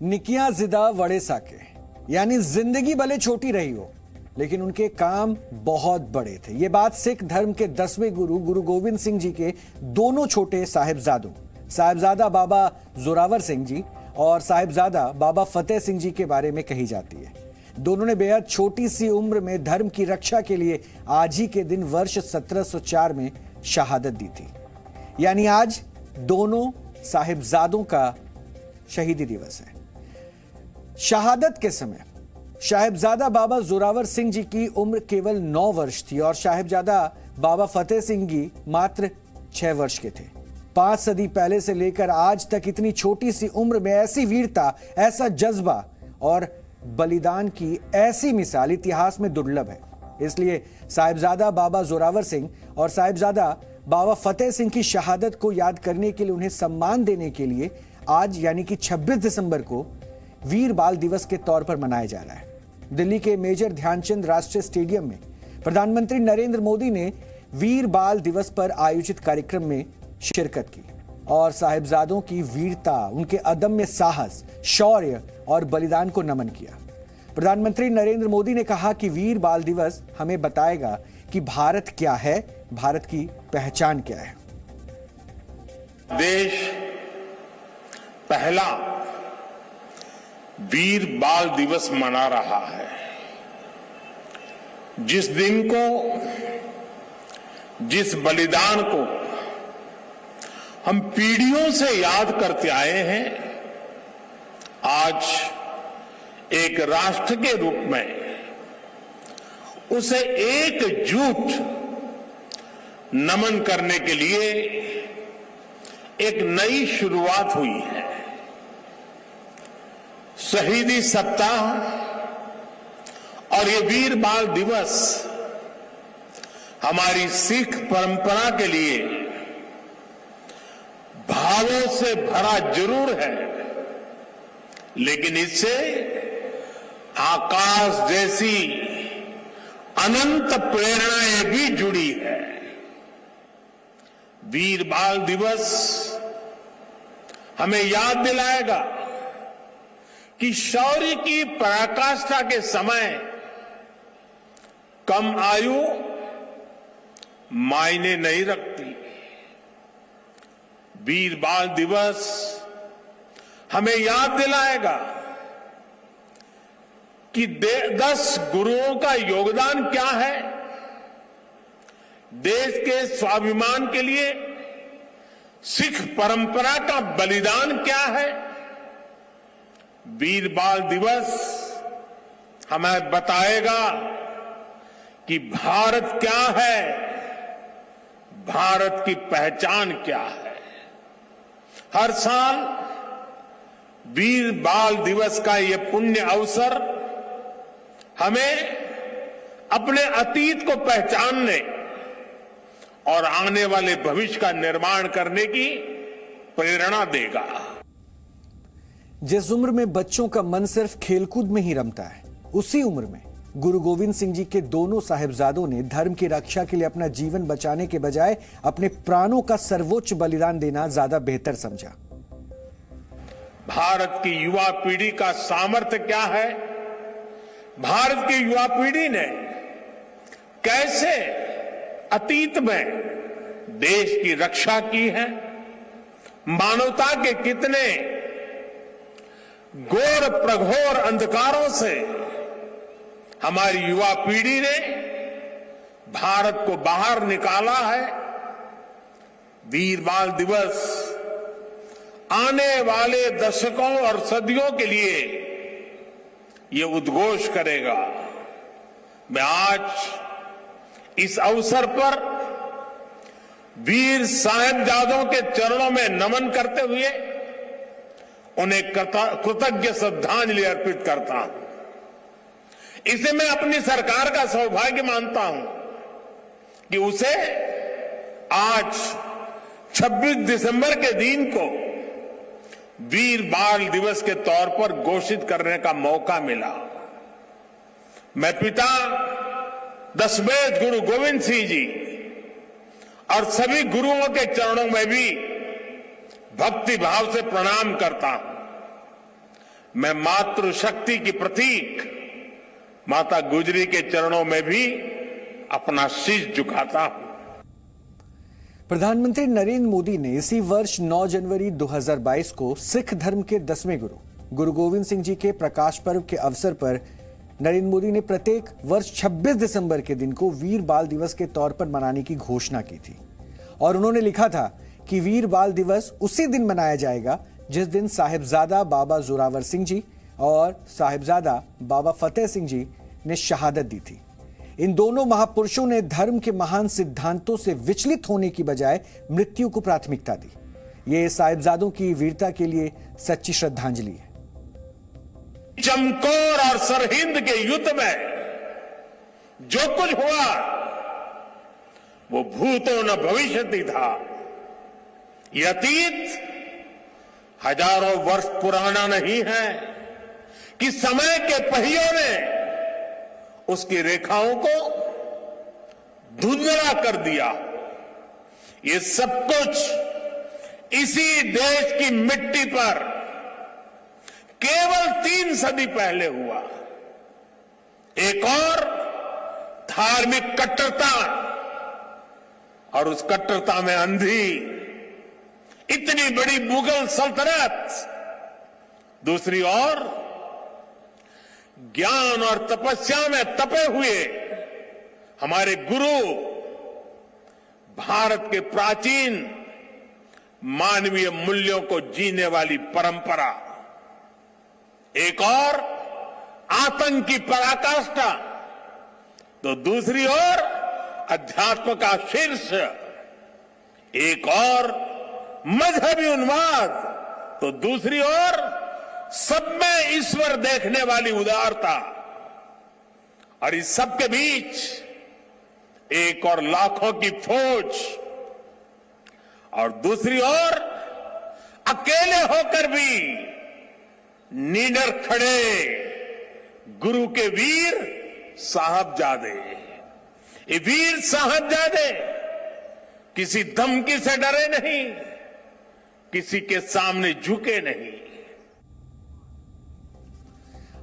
निकिया जिदा वड़े साके, यानी जिंदगी भले छोटी रही हो लेकिन उनके काम बहुत बड़े थे। ये बात सिख धर्म के 10वें गुरु गुरु गोविंद सिंह जी के दोनों छोटे साहिबजादों, साहिबजादा बाबा जोरावर सिंह जी और साहिबजादा बाबा फतेह सिंह जी के बारे में कही जाती है। दोनों ने बेहद छोटी सी उम्र में धर्म की रक्षा के लिए आज ही के दिन वर्ष 1704 में शहादत दी थी। यानी आज दोनों साहिबजादों का शहीदी दिवस है। शहादत के समय साहिबजादा बाबा जोरावर सिंह जी की उम्र केवल 9 वर्ष थी और साहिबजादा बाबा फतेह सिंह जी मात्र 6 वर्ष के थे। 5 सदी पहले से लेकर आज तक इतनी छोटी सी उम्र में ऐसी वीरता, ऐसा जज्बा और बलिदान की ऐसी मिसाल इतिहास में दुर्लभ है। इसलिए साहिबजादा बाबा जोरावर सिंह और साहिबजादा बाबा फतेह सिंह की शहादत को याद करने के लिए, उन्हें सम्मान देने के लिए आज यानी कि 26 दिसंबर को वीर बाल दिवस के तौर पर मनाया जा रहा है। दिल्ली के मेजर ध्यानचंद राष्ट्रीय स्टेडियम में प्रधानमंत्री नरेंद्र मोदी ने वीर बाल दिवस पर आयोजित कार्यक्रम में शिरकत की और साहिबजादों की वीरता, उनके अदम्य साहस, शौर्य और बलिदान को नमन किया। प्रधानमंत्री नरेंद्र मोदी ने कहा कि वीर बाल दिवस हमें बताएगा कि भारत क्या है, भारत की पहचान क्या है। देश पहला वीर बाल दिवस मना रहा है, जिस दिन को, जिस बलिदान को हम पीढ़ियों से याद करते आए हैं, आज एक राष्ट्र के रूप में उसे एकजुट नमन करने के लिए एक नई शुरुआत हुई है। शहीदी सप्ताह और ये वीर बाल दिवस हमारी सिख परंपरा के लिए भावों से भरा जरूर है, लेकिन इससे आकाश जैसी अनंत प्रेरणाएं भी जुड़ी है। वीर बाल दिवस हमें याद दिलाएगा कि शौर्य की पराकाष्ठा के समय कम आयु मायने नहीं रखती। वीर बाल दिवस हमें याद दिलाएगा कि 10 गुरुओं का योगदान क्या है, देश के स्वाभिमान के लिए सिख परंपरा का बलिदान क्या है। वीर बाल दिवस हमें बताएगा कि भारत क्या है, भारत की पहचान क्या है। हर साल वीर बाल दिवस का ये पुण्य अवसर हमें अपने अतीत को पहचानने और आने वाले भविष्य का निर्माण करने की प्रेरणा देगा। जिस उम्र में बच्चों का मन सिर्फ खेलकूद में ही रमता है, उसी उम्र में गुरु गोविंद सिंह जी के दोनों साहिबजादों ने धर्म की रक्षा के लिए अपना जीवन बचाने के बजाय अपने प्राणों का सर्वोच्च बलिदान देना ज्यादा बेहतर समझा। भारत की युवा पीढ़ी का सामर्थ्य क्या है, भारत की युवा पीढ़ी ने कैसे अतीत में देश की रक्षा की है, मानवता के कितने घोर प्रघोर अंधकारों से हमारी युवा पीढ़ी ने भारत को बाहर निकाला है। वीर बाल दिवस आने वाले दशकों और सदियों के लिए ये उद्घोष करेगा। मैं आज इस अवसर पर वीर साहिबजादों के चरणों में नमन करते हुए उन्हें कृतज्ञ श्रद्धांजलि अर्पित करता हूं। इसे मैं अपनी सरकार का सौभाग्य मानता हूं कि उसे आज 26 दिसंबर के दिन को वीर बाल दिवस के तौर पर घोषित करने का मौका मिला। मैं पिता दशमेध गुरु गोविंद सिंह जी और सभी गुरुओं के चरणों में भी भक्ति भाव से प्रणाम करता हूं। मैं मातृशक्ति की प्रतीक माता गुजरी के चरणों में भी अपना शीश झुकाता हूं। प्रधानमंत्री नरेंद्र मोदी ने इसी वर्ष 9 जनवरी 2022 को सिख धर्म के 10वें गुरु गुरु गोविंद सिंह जी के प्रकाश पर्व के अवसर पर नरेंद्र मोदी ने प्रत्येक वर्ष 26 दिसंबर के दिन को वीर बाल दिवस के तौर पर मनाने की घोषणा की थी और उन्होंने लिखा था कि वीर बाल दिवस उसी दिन मनाया जाएगा जिस दिन साहिबजादा बाबा जोरावर सिंह जी और साहिबजादा बाबा फतेह सिंह जी ने शहादत दी थी। इन दोनों महापुरुषों ने धर्म के महान सिद्धांतों से विचलित होने की बजाय मृत्यु को प्राथमिकता दी। ये साहिबजादों की वीरता के लिए सच्ची श्रद्धांजलि है। चमकौर और सरहिंद के युद्ध में जो कुछ हुआ वो भूतो न भविष्यति था। यह अतीत हजारों वर्ष पुराना नहीं है कि समय के पहियों ने उसकी रेखाओं को धुंधला कर दिया। ये सब कुछ इसी देश की मिट्टी पर केवल 3 सदी पहले हुआ। एक और धार्मिक कट्टरता और उस कट्टरता में अंधी इतनी बड़ी मुगल सल्तनत, दूसरी ओर ज्ञान और तपस्या में तपे हुए हमारे गुरु, भारत के प्राचीन मानवीय मूल्यों को जीने वाली परंपरा, एक और आतंक की पराकाष्ठा, तो दूसरी ओर अध्यात्म का शीर्ष, एक और मजहबी उन्माद, तो दूसरी ओर सब में ईश्वर देखने वाली उदारता, और इस सब के बीच एक और लाखों की फौज, और दूसरी ओर अकेले होकर भी निडर खड़े गुरु के वीर साहबजादे। ये वीर साहबजादे किसी धमकी से डरे नहीं, किसी के सामने झुके नहीं।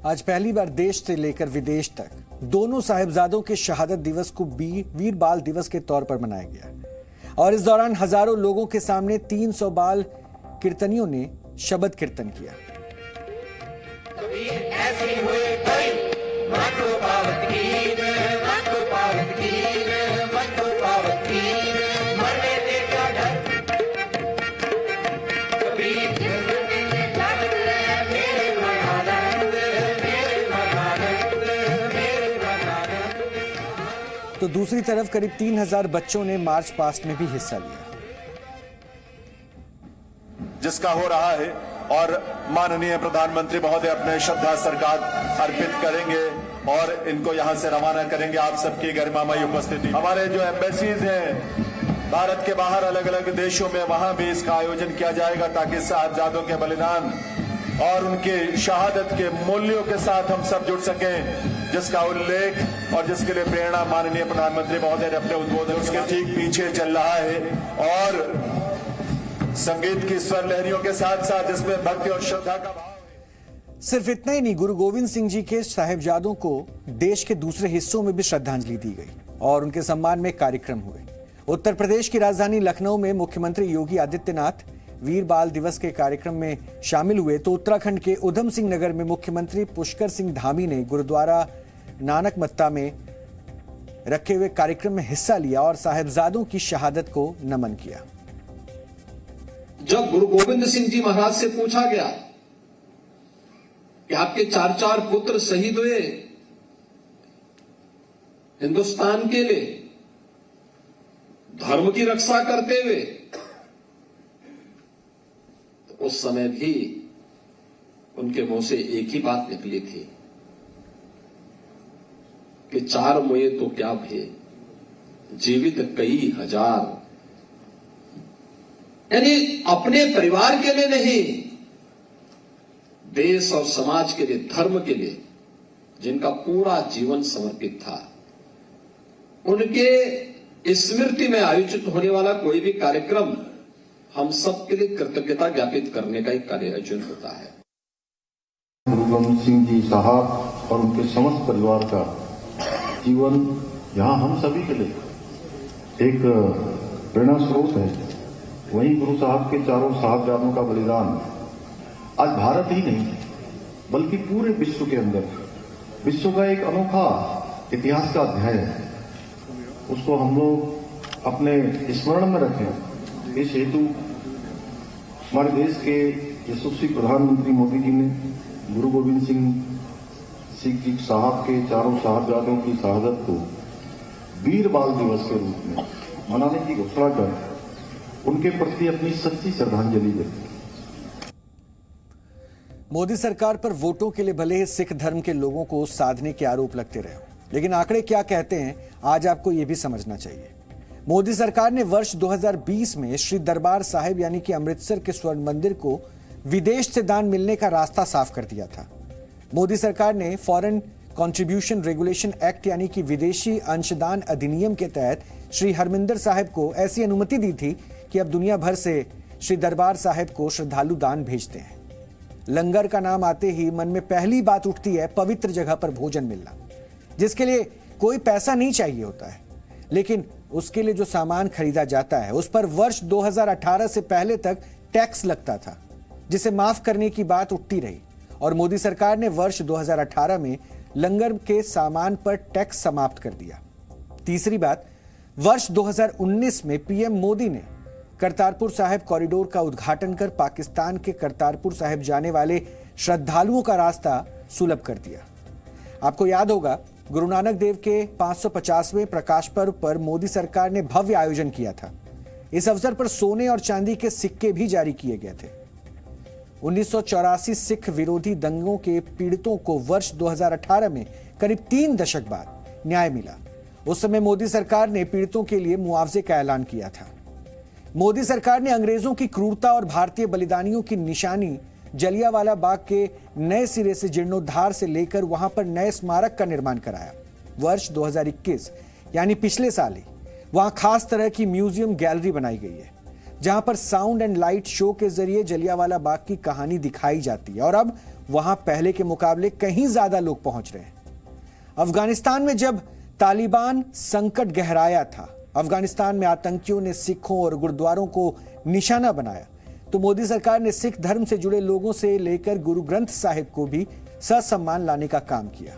आज पहली बार देश से लेकर विदेश तक दोनों साहिबजादों के शहादत दिवस को वीर बाल दिवस के तौर पर मनाया गया और इस दौरान हजारों लोगों के सामने 300 बाल कीर्तनियों ने शबद कीर्तन किया। तो दूसरी तरफ करीब 3000 बच्चों ने मार्च पास्ट में भी हिस्सा लिया, जिसका हो रहा है और माननीय प्रधानमंत्री महोदय अपने श्रद्धा सरकार अर्पित करेंगे और इनको यहां से रवाना करेंगे। आप सबकी गरिमामयी उपस्थिति, हमारे जो एम्बेसीज हैं भारत के बाहर अलग अलग देशों में, वहां भी इसका आयोजन किया जाएगा ताकि साहिबजादों के बलिदान और उनके शहादत के मूल्यों के साथ हम सब जुड़ सकें, जिसका उल्लेख और जिसके लिए प्रेरणा माननीय प्रधानमंत्री महोदय ने अपने उद्बोधन उसके ठीक पीछे चल रहा है और संगीत की स्वर लहरियों के साथ साथ इसमें भक्ति और श्रद्धा का भाव है। सिर्फ इतना ही नहीं, गुरु गोविंद सिंह जी के साहिबजादों को देश के दूसरे हिस्सों में भी श्रद्धांजलि दी गई और उनके सम्मान में कार्यक्रम हुए। उत्तर प्रदेश की राजधानी लखनऊ में मुख्यमंत्री योगी आदित्यनाथ वीर बाल दिवस के कार्यक्रम में शामिल हुए, तो उत्तराखंड के उधम सिंह नगर में मुख्यमंत्री पुष्कर सिंह धामी ने गुरुद्वारा नानक मत्ता में रखे हुए कार्यक्रम में हिस्सा लिया और साहिबजादों की शहादत को नमन किया। जब गुरु गोविंद सिंह जी महाराज से पूछा गया कि आपके 4 पुत्र शहीद हुए हिंदुस्तान के लिए धर्म की रक्षा करते हुए, तो उस समय भी उनके मुंह से एक ही बात निकली थी कि 4 मुए तो क्या भय, जीवित कई हजार। यानी अपने परिवार के लिए नहीं, देश और समाज के लिए, धर्म के लिए जिनका पूरा जीवन समर्पित था, उनके स्मृति में आयोजित होने वाला कोई भी कार्यक्रम हम सबके लिए कृतज्ञता ज्ञापित करने का एक कार्य आयोजन होता है। गोविंद सिंह जी साहब और उनके समस्त परिवार का जीवन यहाँ हम सभी के लिए एक प्रेरणा स्रोत है। वहीं गुरु साहब के चारों साहबजादों का बलिदान आज भारत ही नहीं बल्कि पूरे विश्व के अंदर विश्व का एक अनोखा इतिहास का अध्याय है। उसको हम लोग अपने स्मरण में रखें। इस हेतु हमारे देश के यशस्वी प्रधानमंत्री मोदी जी ने गुरु गोविंद सिंह जी साहब के चारों साहबजादों की शहादत को वीर बाल दिवस के रूप में मनाने की घोषणा कर उनके प्रति अपनी सच्ची श्रद्धांजलि दी। मोदी सरकार पर वोटों के लिए भले ही सिख धर्म के लोगों को साधने के आरोप लगते रहे, लेकिन आंकड़े क्या कहते हैं आज आपको यह भी समझना चाहिए। मोदी सरकार ने वर्ष 2020 में श्री दरबार साहिब यानी कि अमृतसर के स्वर्ण मंदिर को विदेश से दान मिलने का रास्ता साफ कर दिया था। मोदी सरकार ने फॉरेन कंट्रीब्यूशन रेगुलेशन एक्ट यानी कि विदेशी अंशदान अधिनियम के तहत श्री हरमिंदर साहिब को ऐसी अनुमति दी थी कि अब दुनिया भर से श्री दरबार साहिब को श्रद्धालु दान भेजते हैं। लंगर का नाम आते ही मन में पहली बात उठती है पवित्र जगह पर भोजन मिलना, जिसके लिए कोई पैसा नहीं चाहिए होता है, लेकिन उसके लिए जो सामान खरीदा जाता है उस पर वर्ष 2018 से पहले तक टैक्स लगता था, जिसे माफ करने की बात उठती रही और मोदी सरकार ने वर्ष 2018 में लंगर के सामान पर टैक्स समाप्त कर दिया। तीसरी बात, वर्ष 2019 में पीएम मोदी ने करतारपुर साहिब कॉरिडोर का उद्घाटन कर पाकिस्तान के करतारपुर साहिब जाने वाले श्रद्धालुओं का रास्ता सुलभ कर दिया। आपको याद होगा गुरु नानक देव के 550वें प्रकाश पर्व पर मोदी सरकार ने भव्य आयोजन किया था। इस अवसर पर सोने और चांदी के सिक्के भी जारी किए गए थे। 1984 सिख विरोधी दंगों के पीड़ितों को वर्ष 2018 में करीब 3 दशक बाद न्याय मिला। उस समय मोदी सरकार ने पीड़ितों के लिए मुआवजे का ऐलान किया था। मोदी सरकार ने अंग्रेजों की क्रूरता और भारतीय बलिदानियों की निशानी जलियांवाला बाग के नए सिरे से जीर्णोद्धार से लेकर वहां पर नए स्मारक का निर्माण कराया। वर्ष 2021 यानी पिछले साल ही वहां खास तरह की म्यूजियम गैलरी बनाई गई है, जहां पर साउंड एंड लाइट शो के जरिए जलियांवाला बाग की कहानी दिखाई जाती है और अब वहां पहले के मुकाबले कहीं ज्यादा लोग पहुंच रहे हैं। अफगानिस्तान में जब तालिबान संकट गहराया था, अफगानिस्तान में आतंकियों ने सिखों और गुरुद्वारों को निशाना बनाया, तो मोदी सरकार ने सिख धर्म से जुड़े लोगों से लेकर गुरु ग्रंथ साहिब को भी ससम्मान लाने का काम किया।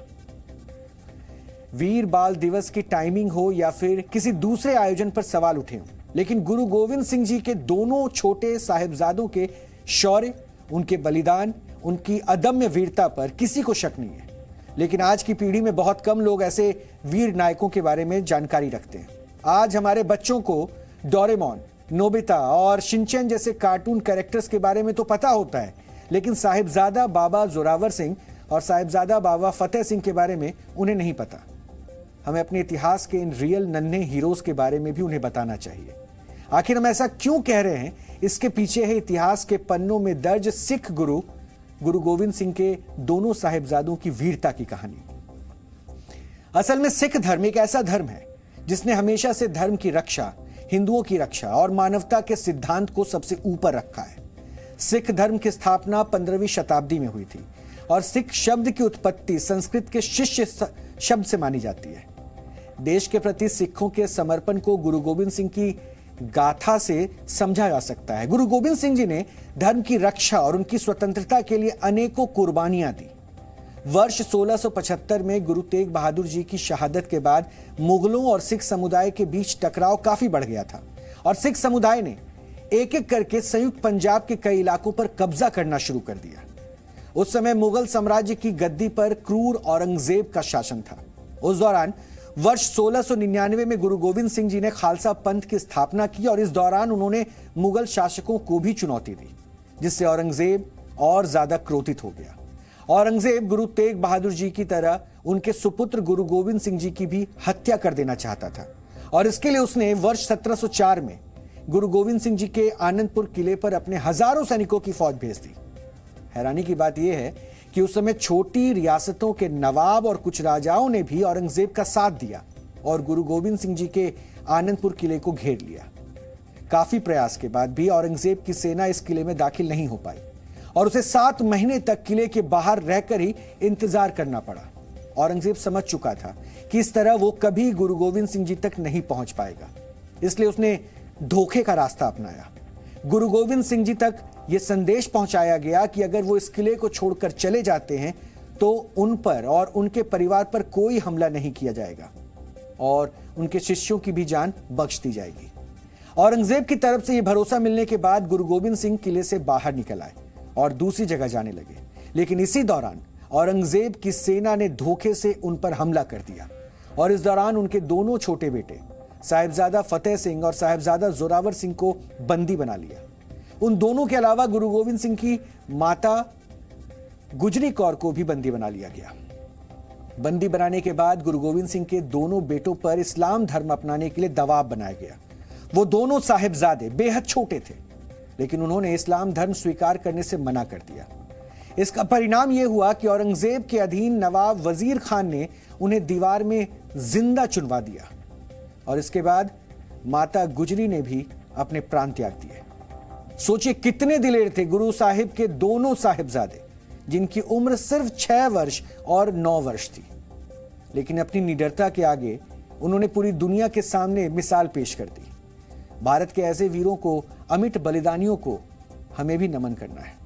वीर बाल दिवस की टाइमिंग हो या फिर किसी दूसरे आयोजन पर सवाल उठे हों, लेकिन गुरु गोविंद सिंह जी के दोनों छोटे साहिबजादों के शौर्य, उनके बलिदान, उनकी अदम्य वीरता पर किसी को शक नहीं है। लेकिन आज की पीढ़ी में बहुत कम लोग ऐसे वीर नायकों के बारे में जानकारी रखते हैं। आज हमारे बच्चों को डोरेमोन, नोबिता और शिनचैन जैसे कार्टून कैरेक्टर्स के बारे में तो पता होता है, लेकिन साहिबजादा बाबा जोरावर सिंह और साहिबजादा बाबा फतेह सिंह के बारे में उन्हें नहीं पता। हमें अपने इतिहास के इन रियल नन्हे हीरोज के बारे में भी उन्हें बताना चाहिए। आखिर हम ऐसा क्यों कह रहे हैं, इसके पीछे है इतिहास के पन्नों में दर्ज सिख गुरु गोविंद सिंह के दोनों साहिबजादों की वीरता की कहानी। असल में सिख धर्म एक ऐसा धर्म है जिसने हमेशा से धर्म की रक्षा, हिंदुओं की रक्षा और मानवता के सिद्धांत को सबसे ऊपर रखा है। सिख धर्म की स्थापना 15वीं शताब्दी में हुई थी और सिख शब्द की उत्पत्ति संस्कृत के शिष्य शब्द से मानी जाती है। देश के प्रति सिखों के समर्पण को गुरु गोविंद सिंह की गाथा से समझा जा सकता है। गुरु गोविंद सिंह जी ने धर्म की रक्षा और उनकी स्वतंत्रता के लिए अनेकों कुर्बानियां दी। वर्ष 1675 में गुरु तेग बहादुर जी की शहादत के बाद मुगलों और सिख समुदाय के बीच टकराव काफी बढ़ गया था और सिख समुदाय ने एक एक करके संयुक्त पंजाब के कई इलाकों पर कब्जा करना शुरू कर दिया। उस समय मुगल साम्राज्य की गद्दी पर क्रूर औरंगजेब का शासन था। उस दौरान वर्ष 1699 में गुरु गोविंद सिंह जी ने खालसा पंथ की स्थापना की और इस दौरान उन्होंने मुगल शासकों को भी चुनौती दी, जिससे औरंगजेब और ज्यादा क्रोधित हो गया। औरंगजेब गुरु तेग बहादुर जी की तरह उनके सुपुत्र गुरु गोविंद सिंह जी की भी हत्या कर देना चाहता था और इसके लिए उसने वर्ष 1704 में गुरु गोविंद सिंह जी के आनंदपुर किले पर अपने हजारों सैनिकों की फौज भेज दी। हैरानी की बात यह है कि उस समय छोटी रियासतों के नवाब और कुछ राजाओं ने भी औरंगजेब का साथ दिया और गुरु गोविंद सिंह जी के आनंदपुर किले को घेर लिया। काफी प्रयास के बाद भी औरंगजेब की सेना इस किले में दाखिल नहीं हो पाई और उसे 7 महीने तक किले के बाहर रहकर ही इंतजार करना पड़ा। औरंगजेब समझ चुका था कि इस तरह वो कभी गुरु गोविंद सिंह जी तक नहीं पहुंच पाएगा, इसलिए उसने धोखे का रास्ता अपनाया। गुरु गोविंद सिंह जी तक यह संदेश पहुंचाया गया कि अगर वो इस किले को छोड़कर चले जाते हैं तो उन पर और उनके परिवार पर कोई हमला नहीं किया जाएगा और उनके शिष्यों की भी जान बख्श दी जाएगी। औरंगजेब की तरफ से यह भरोसा मिलने के बाद गुरु गोविंद सिंह किले से बाहर निकल आए और दूसरी जगह जाने लगे। लेकिन इसी दौरान औरंगजेब की सेना ने धोखे से उन पर हमला कर दिया और इस दौरान उनके दोनों छोटे बेटे साहिबजादा फतेह सिंह और साहिबजादा जोरावर सिंह को बंदी बना लिया। उन दोनों के अलावा गुरु गोविंद सिंह की माता गुजरी कौर को भी बंदी बना लिया गया। बंदी बनाने के बाद गुरु गोविंद सिंह के दोनों बेटों पर इस्लाम धर्म अपनाने के लिए दबाव बनाया गया। वो दोनों साहिबजादे बेहद छोटे थे, लेकिन उन्होंने इस्लाम धर्म स्वीकार करने से मना कर दिया। इसका परिणाम यह हुआ कि औरंगजेब के अधीन नवाब वजीर खान ने उन्हें दीवार में जिंदा चुनवा दिया और इसके बाद माता गुजरी ने भी अपने प्राण त्याग दिए। सोचिए कितने दिलेर थे गुरु साहिब के दोनों साहिबजादे, जिनकी उम्र सिर्फ 6 वर्ष और 9 वर्ष थी, लेकिन अपनी निडरता के आगे उन्होंने पूरी दुनिया के सामने मिसाल पेश कर दी। भारत के ऐसे वीरों को, अमिट बलिदानियों को हमें भी नमन करना है।